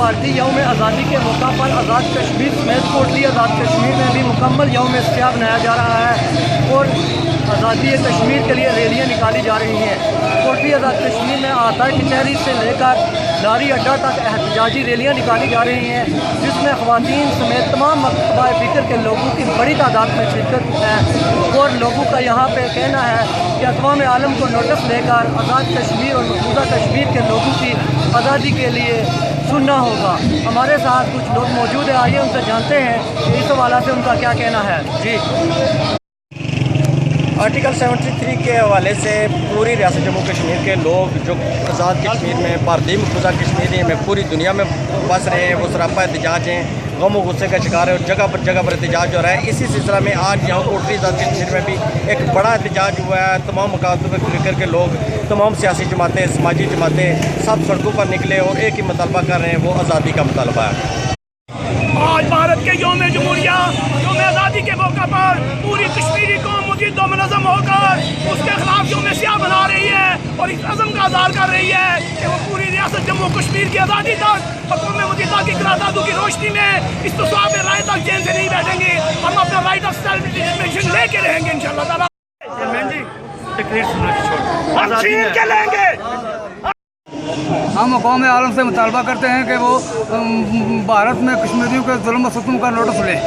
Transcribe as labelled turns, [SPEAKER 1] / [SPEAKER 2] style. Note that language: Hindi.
[SPEAKER 1] भारतीय यौम आज़ादी के मौका पर आज़ाद कश्मीर समेत कोटली आज़ाद कश्मीर में भी मुकम्मल यौम इस्तियाब मनाया जा रहा है और आज़ादी कश्मीर के लिए रैलियाँ निकाली जा रही हैं। कोटली आज़ाद कश्मीर में आज़ाद कचहरी से लेकर लारी अड्डा तक एहतजाजी रैलियाँ निकाली जा रही हैं, जिसमें ख़वातीन समेत तमाम मकतबा फ़िक्र के लोगों की बड़ी तादाद में शिरकत है। और लोगों का यहाँ पे कहना है कि अक़वाम आलम को नोटिस लेकर आज़ाद कश्मीर और मकबूजा कश्मीर के लोगों की आज़ादी के लिए सुनना होगा। हमारे साथ कुछ लोग मौजूद हैं, आइए उनसे जानते हैं कि इस हवाले से उनका क्या कहना है। जी,
[SPEAKER 2] आर्टिकल 73 के हवाले से पूरी रियासत जम्मू कश्मीर के लोग जो आज़ाद कश्मीर में भारतीय मकबूजा कश्मीर में पूरी दुनिया में बस रहे हैं, वो सरापा एहतजाज हैं, गम व गुस्से का शिकार है और जगह पर एहतजाज हो रहा है। इसी सिलसिला में आज यहाँ कोटली आज़ाद कश्मीर में भी एक बड़ा एहतजाज हुआ है। तमाम मकासद पर लेकर के लोग, तमाम सियासी जमातें, समाजी जमातें सब सड़कों पर निकले और एक ही मुतालबा कर रहे हैं, वो आज़ादी का मुतालबा है।
[SPEAKER 3] आज भारत के यौम जमहूरिया, यौम आज़ादी के मौका पर पूरी कश्मीरी कौम मुजद्द व मुनज़्ज़म होकर उसके खिलाफ यौम इस्तियाब मना रही है और इस अज़म का इज़हार कर रही है कि वो पूरी रियासत जम्मू कश्मीर की आज़ादी तक हुकूमत मुतहदा की करारदादों की रोशनी में इस तस्वाब राय तक चैन से नहीं बैठेंगे। हम अपना राइट ऑफ सेल्फ डिटरमिनेशन लेके रहेंगे इंशाअल्लाह ताला। हम छीन के लेंगे।
[SPEAKER 4] हम अक़वाम आलम से मुतालबा करते हैं कि वो भारत में कश्मीरियों के जुल्म व सितम का नोटिस लें।